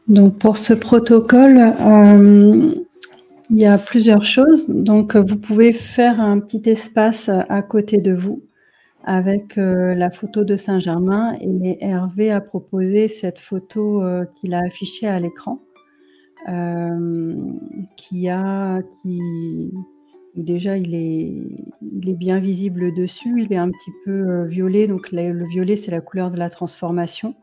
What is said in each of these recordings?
Donc pour ce protocole, il y a plusieurs choses. Donc vous pouvez faire un petit espace à côté de vous avec la photo de Saint-Germain, et Hervé a proposé cette photo qu'il a affichée à l'écran, déjà il est bien visible dessus, il est un petit peu violet, donc le violet c'est la couleur de la transformation.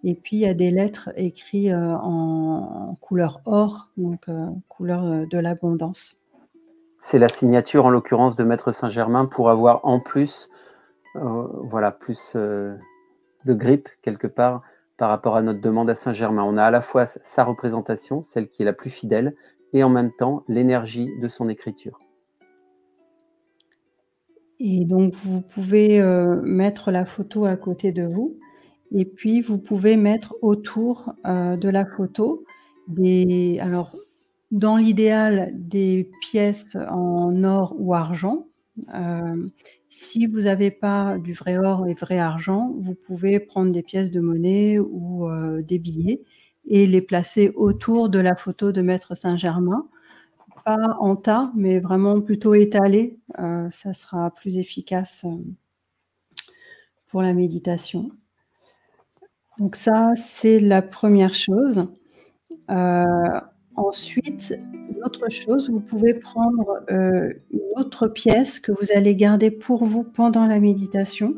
Et puis, il y a des lettres écrites en couleur or, donc couleur de l'abondance. C'est la signature, en l'occurrence, de Maître Saint-Germain pour avoir en plus, voilà, plus de grippe, quelque part, par rapport à notre demande à Saint-Germain. On a à la fois sa représentation, celle qui est la plus fidèle, et en même temps, l'énergie de son écriture. Et donc, vous pouvez mettre la photo à côté de vous. Et puis, vous pouvez mettre autour de la photo alors, dans l'idéal, des pièces en or ou argent. Si vous n'avez pas du vrai or et vrai argent, vous pouvez prendre des pièces de monnaie ou des billets et les placer autour de la photo de Maître Saint-Germain. Pas en tas, mais vraiment plutôt étalé. Ça sera plus efficace pour la méditation. Donc ça, c'est la première chose. Ensuite, une autre chose, vous pouvez prendre une autre pièce que vous allez garder pour vous pendant la méditation.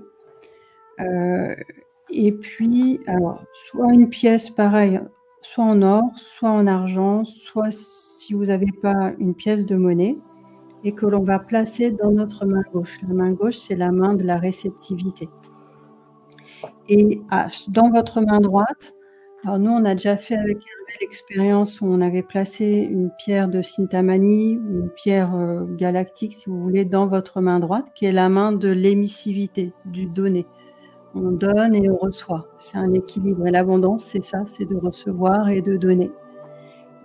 Et puis, alors, soit une pièce pareille, soit en or, soit en argent, soit si vous n'avez pas une pièce de monnaie, et que l'on va placer dans notre main gauche. La main gauche, c'est la main de la réceptivité. Et dans votre main droite, alors nous, on a déjà fait avec Hervé l'expérience où on avait placé une pierre de Cintamani, une pierre galactique, si vous voulez, dans votre main droite, qui est la main de l'émissivité, du donner. On donne et on reçoit. C'est un équilibre. Et l'abondance, c'est ça, c'est de recevoir et de donner.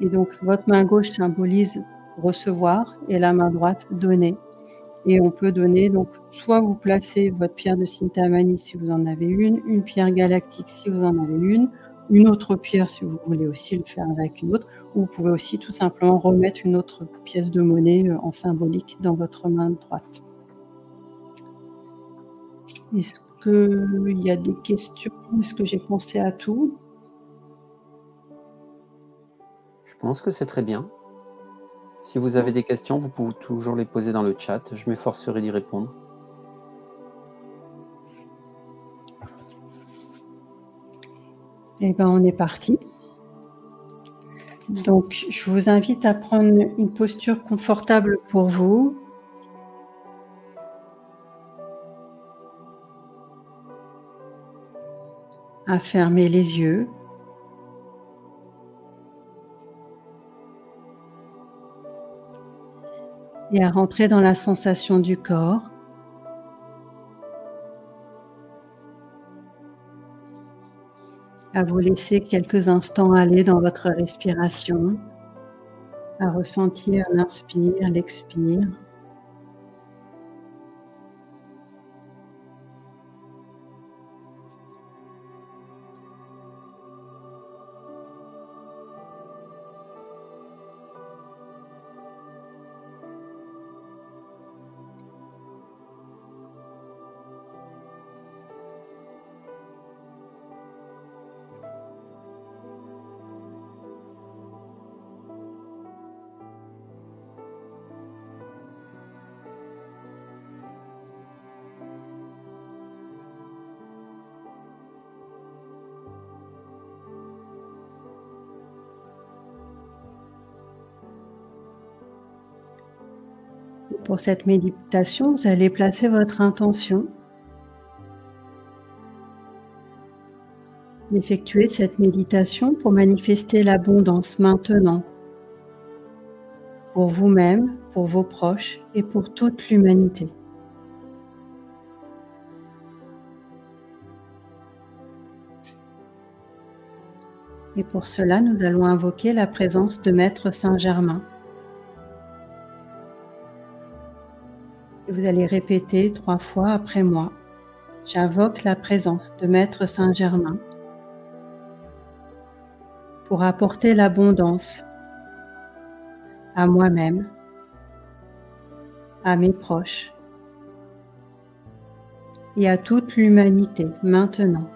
Et donc, votre main gauche symbolise recevoir et la main droite, donner. Et on peut donner, donc, soit vous placez votre pierre de Cintamani si vous en avez une pierre galactique si vous en avez une autre pierre si vous voulez aussi le faire avec une autre, ou vous pouvez aussi tout simplement remettre une autre pièce de monnaie en symbolique dans votre main droite. Est-ce qu'il y a des questions? Est-ce que j'ai pensé à tout? Je pense que c'est très bien. Si vous avez des questions, vous pouvez toujours les poser dans le chat. Je m'efforcerai d'y répondre. Eh bien, on est parti. Donc, je vous invite à prendre une posture confortable pour vous. À fermer les yeux. Et à rentrer dans la sensation du corps. À vous laisser quelques instants aller dans votre respiration, à ressentir l'inspire, l'expire. Pour cette méditation, vous allez placer votre intention d'effectuer cette méditation pour manifester l'abondance maintenant, pour vous-même, pour vos proches et pour toute l'humanité. Et pour cela, nous allons invoquer la présence de Maître Saint-Germain. Et vous allez répéter 3 fois après moi. J'invoque la présence de Maître Saint-Germain. pour apporter l'abondance à moi-même, à mes proches et à toute l'humanité maintenant.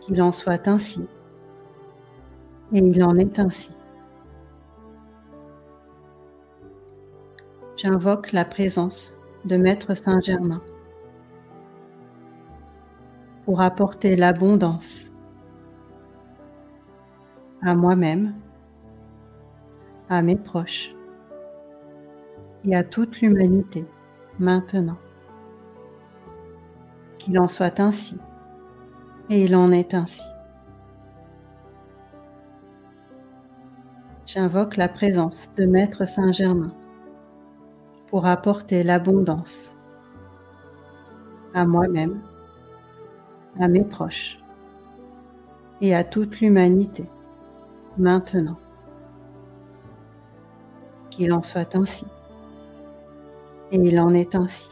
Qu'il en soit ainsi, et il en est ainsi. J'invoque la présence de Maître Saint-Germain pour apporter l'abondance à moi-même, à mes proches et à toute l'humanité maintenant. Qu'il en soit ainsi, et il en est ainsi. J'invoque la présence de Maître Saint-Germain pour apporter l'abondance à moi-même, à mes proches et à toute l'humanité maintenant. Qu'il en soit ainsi, et il en est ainsi.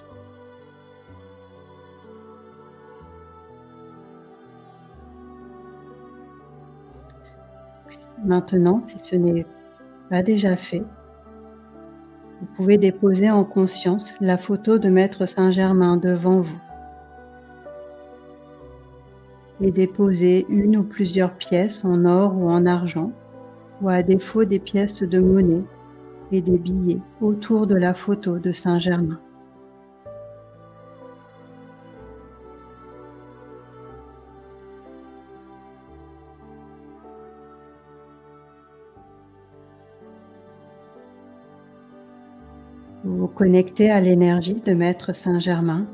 Maintenant, si ce n'est pas déjà fait, vous pouvez déposer en conscience la photo de Maître Saint-Germain devant vous et déposer une ou plusieurs pièces en or ou en argent, ou à défaut des pièces de monnaie et des billets autour de la photo de Saint-Germain. Vous vous connectez à l'énergie de Maître Saint-Germain.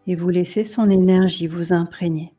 Et vous laissez son énergie vous imprégner.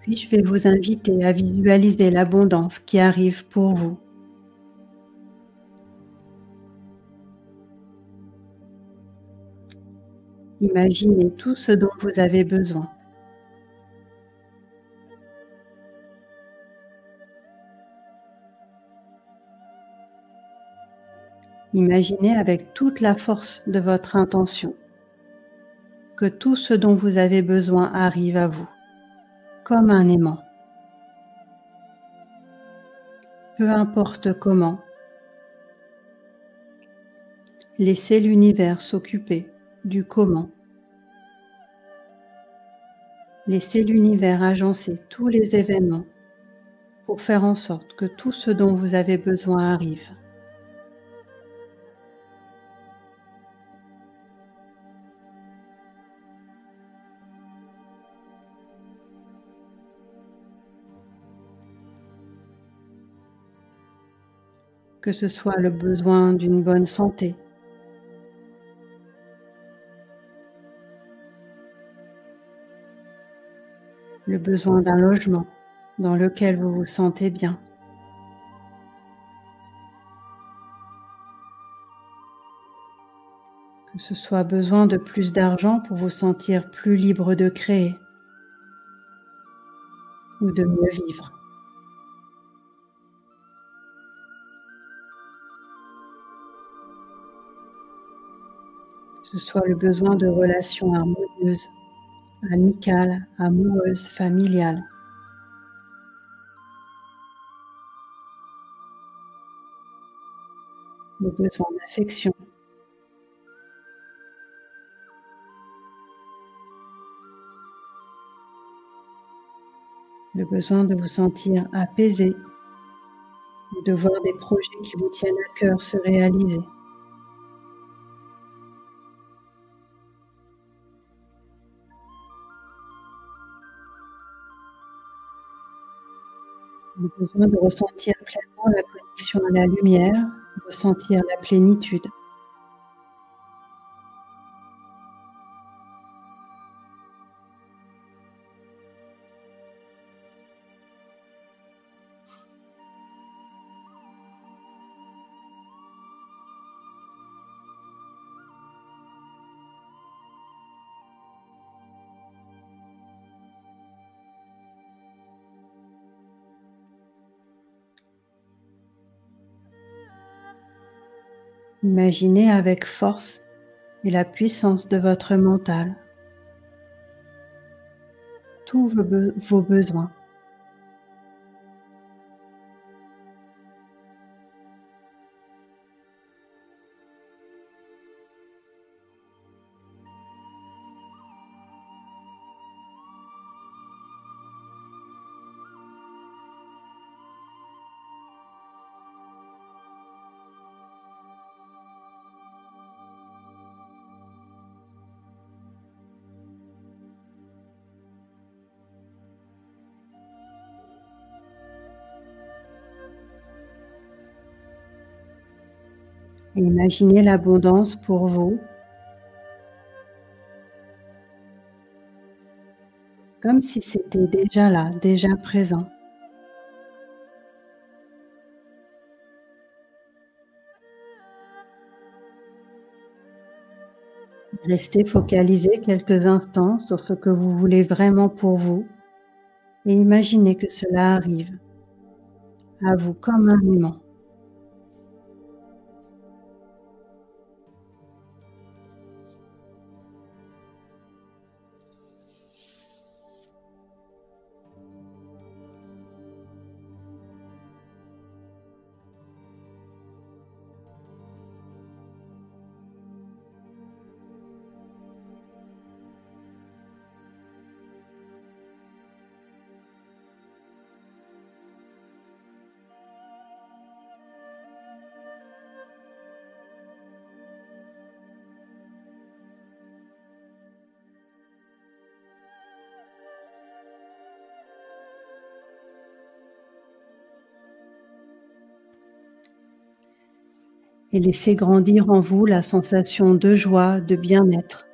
Puis je vais vous inviter à visualiser l'abondance qui arrive pour vous. Imaginez tout ce dont vous avez besoin. Imaginez avec toute la force de votre intention que tout ce dont vous avez besoin arrive à vous, comme un aimant. Peu importe comment, laissez l'univers s'occuper du comment. Laissez l'univers agencer tous les événements pour faire en sorte que tout ce dont vous avez besoin arrive. Que ce soit le besoin d'une bonne santé, le besoin d'un logement dans lequel vous vous sentez bien, que ce soit besoin de plus d'argent pour vous sentir plus libre de créer ou de mieux vivre. Que ce soit le besoin de relations harmonieuses, amicales, amoureuses, familiales. Le besoin d'affection. Le besoin de vous sentir apaisé, de voir des projets qui vous tiennent à cœur se réaliser. Le besoin de ressentir pleinement la connexion à la lumière, de ressentir la plénitude. Imaginez avec force et la puissance de votre mental tous vos besoins. Et imaginez l'abondance pour vous, comme si c'était déjà là, déjà présent. Restez focalisé quelques instants sur ce que vous voulez vraiment pour vous et imaginez que cela arrive à vous comme un aimant. Et laissez grandir en vous la sensation de joie, de bien-être,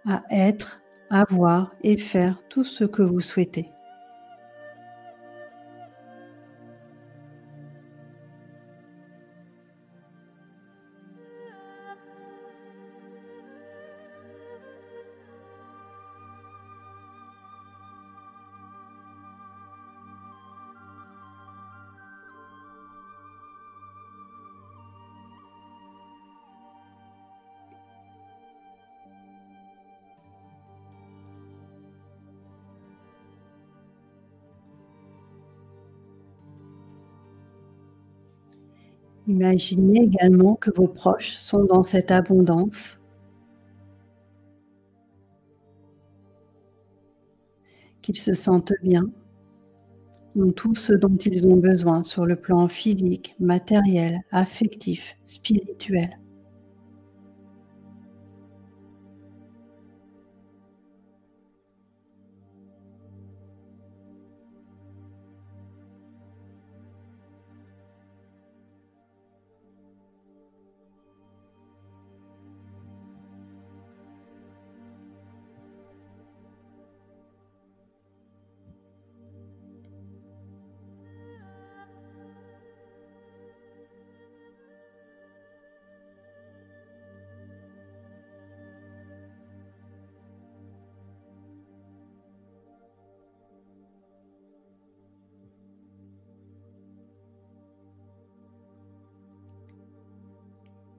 à être, avoir et faire tout ce que vous souhaitez. Imaginez également que vos proches sont dans cette abondance, qu'ils se sentent bien, ont tout ce dont ils ont besoin sur le plan physique, matériel, affectif, spirituel.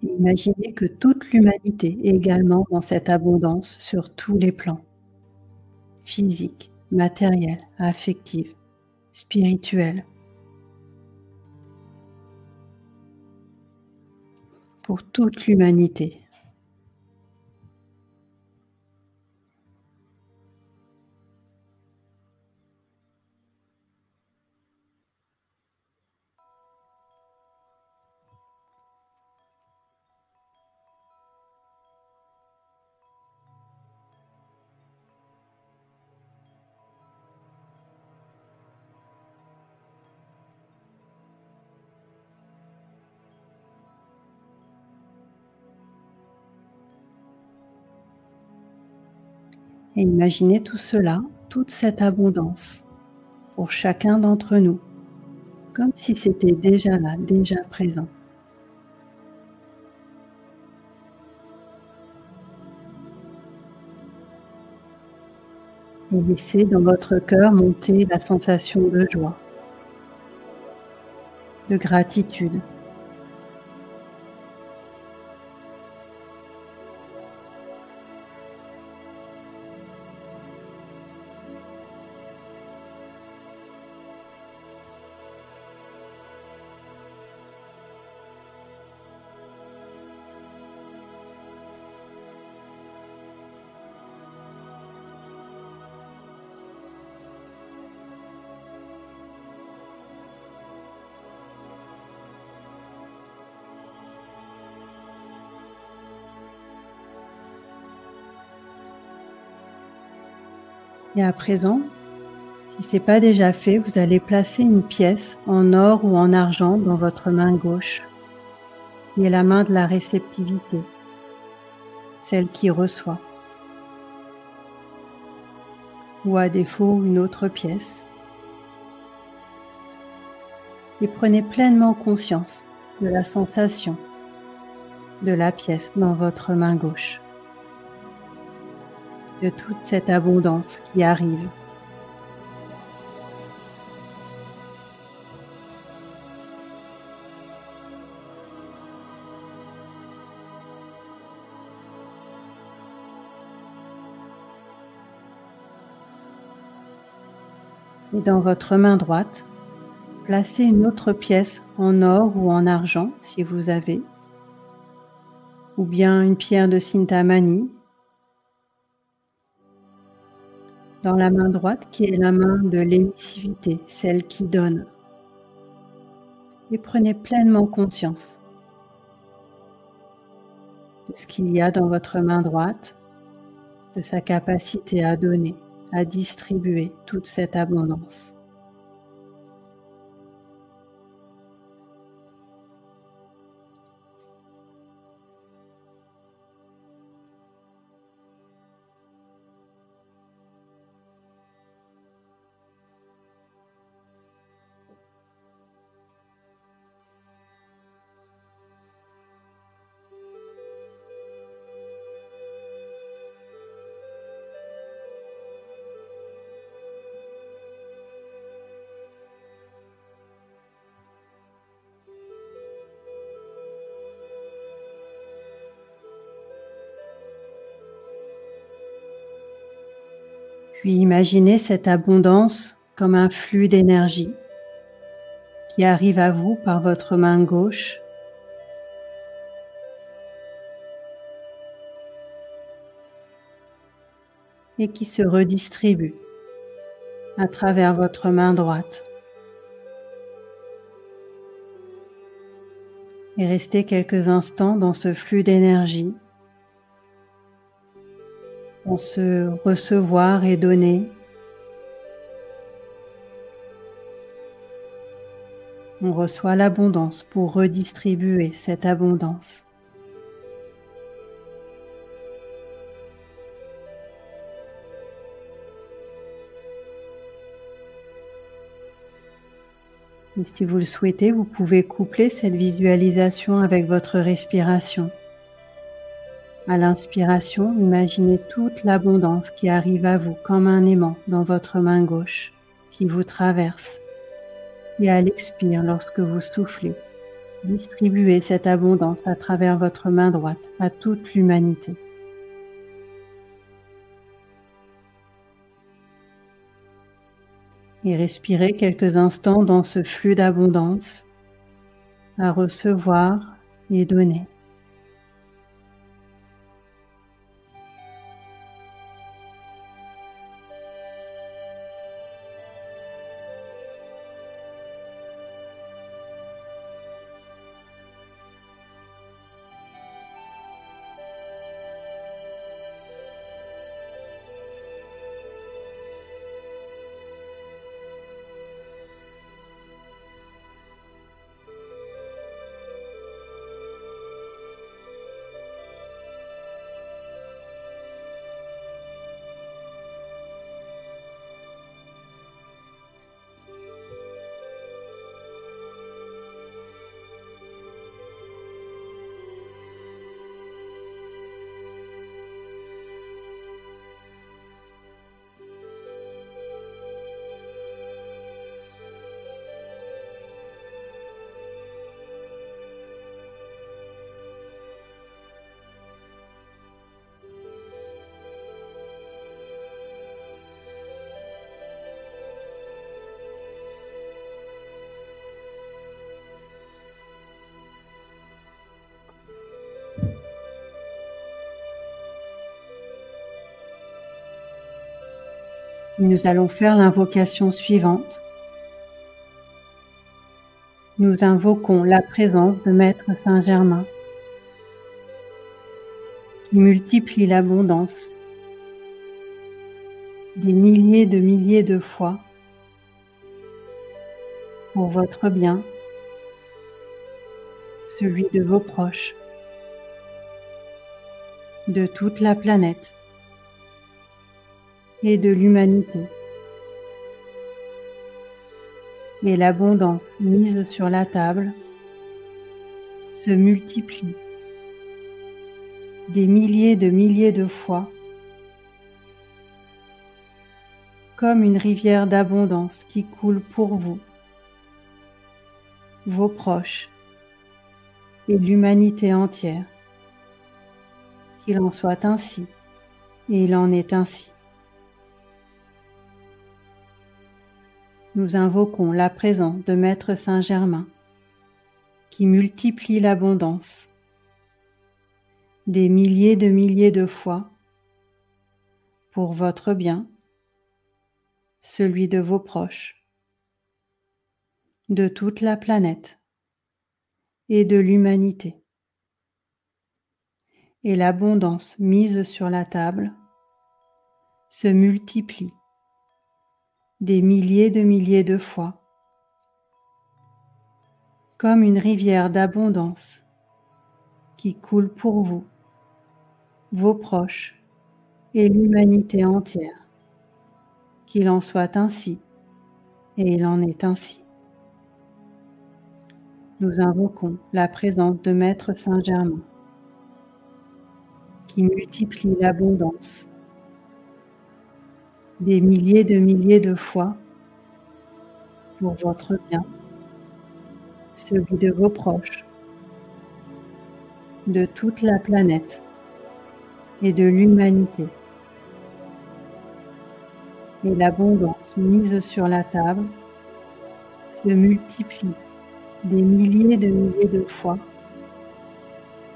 Imaginez que toute l'humanité est également dans cette abondance sur tous les plans, physique, matériel, affectif, spirituel, pour toute l'humanité. Et imaginez tout cela, toute cette abondance pour chacun d'entre nous, comme si c'était déjà là, déjà présent. Et laissez dans votre cœur monter la sensation de joie, de gratitude. Et à présent, si ce n'est pas déjà fait, vous allez placer une pièce en or ou en argent dans votre main gauche, qui est la main de la réceptivité, celle qui reçoit. Ou à défaut, une autre pièce. Et prenez pleinement conscience de la sensation de la pièce dans votre main gauche, de toute cette abondance qui arrive. Et dans votre main droite, placez une autre pièce en or ou en argent si vous avez, ou bien une pierre de Cintamani dans la main droite qui est la main de l'émissivité, celle qui donne. Et prenez pleinement conscience de ce qu'il y a dans votre main droite, de sa capacité à donner, à distribuer toute cette abondance. Puis imaginez cette abondance comme un flux d'énergie qui arrive à vous par votre main gauche et qui se redistribue à travers votre main droite. Et restez quelques instants dans ce flux d'énergie, dans ce recevoir et donner. On reçoit l'abondance pour redistribuer cette abondance. Et si vous le souhaitez, vous pouvez coupler cette visualisation avec votre respiration. À l'inspiration, imaginez toute l'abondance qui arrive à vous comme un aimant dans votre main gauche qui vous traverse. Et à l'expire, lorsque vous soufflez, distribuez cette abondance à travers votre main droite à toute l'humanité. Et respirez quelques instants dans ce flux d'abondance à recevoir et donner. Et nous allons faire l'invocation suivante. Nous invoquons la présence de Maître Saint-Germain qui multiplie l'abondance des milliers de fois pour votre bien, celui de vos proches, de toute la planète et de l'humanité. Et l'abondance mise sur la table se multiplie des milliers de fois comme une rivière d'abondance qui coule pour vous, vos proches et l'humanité entière. Qu'il en soit ainsi, et il en est ainsi. Nous invoquons la présence de Maître Saint-Germain qui multiplie l'abondance des milliers de fois pour votre bien, celui de vos proches, de toute la planète et de l'humanité. Et l'abondance mise sur la table se multiplie des milliers de fois comme une rivière d'abondance qui coule pour vous, vos proches et l'humanité entière. Qu'il en soit ainsi, et il en est ainsi. Nous invoquons la présence de Maître Saint-Germain qui multiplie l'abondance des milliers de fois pour votre bien, celui de vos proches, de toute la planète et de l'humanité. Et l'abondance mise sur la table se multiplie des milliers de fois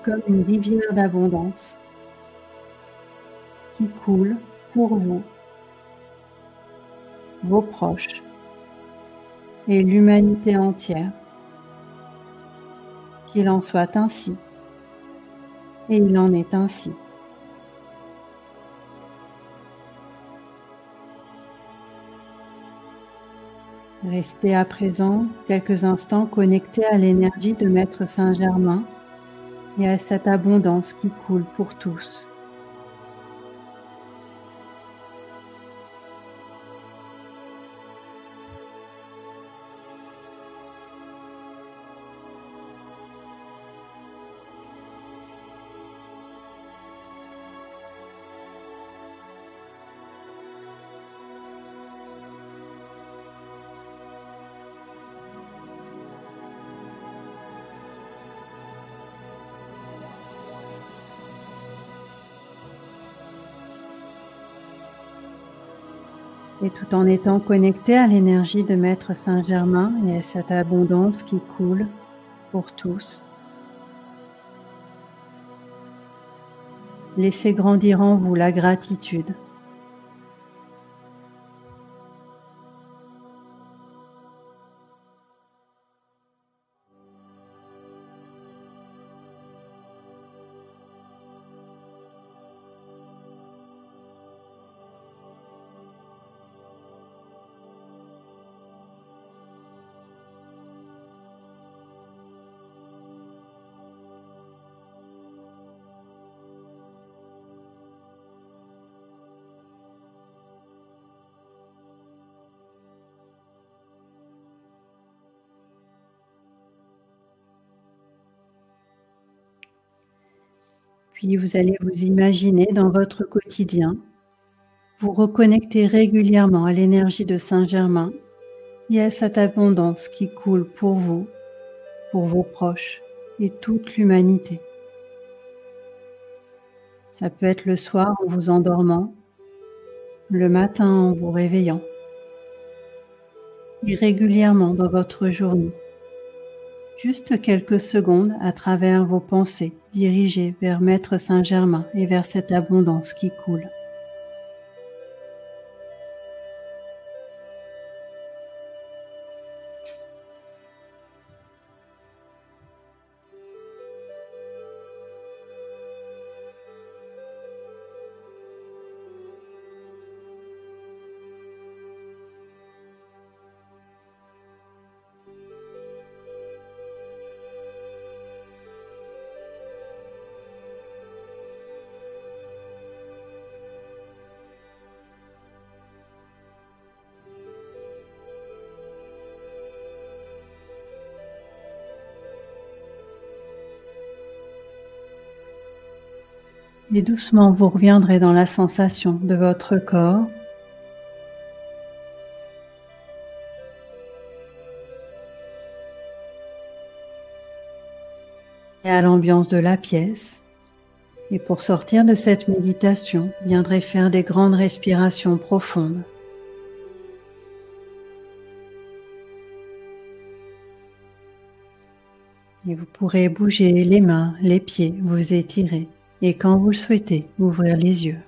comme une rivière d'abondance qui coule pour vous, vos proches et l'humanité entière. Qu'il en soit ainsi, et il en est ainsi. Restez à présent quelques instants connectés à l'énergie de Maître Saint-Germain et à cette abondance qui coule pour tous. Et tout en étant connecté à l'énergie de Maître Saint-Germain et à cette abondance qui coule pour tous, laissez grandir en vous la gratitude. Puis vous allez vous imaginer dans votre quotidien, vous reconnecter régulièrement à l'énergie de Saint-Germain et à cette abondance qui coule pour vous, pour vos proches et toute l'humanité. Ça peut être le soir en vous endormant, le matin en vous réveillant, et régulièrement dans votre journée. Juste quelques secondes à travers vos pensées dirigées vers Maître Saint-Germain et vers cette abondance qui coule. Et doucement, vous reviendrez dans la sensation de votre corps. Et à l'ambiance de la pièce. Et pour sortir de cette méditation, vous viendrez faire des grandes respirations profondes. Et vous pourrez bouger les mains, les pieds, vous étirer. Et quand vous le souhaitez, ouvrir les yeux.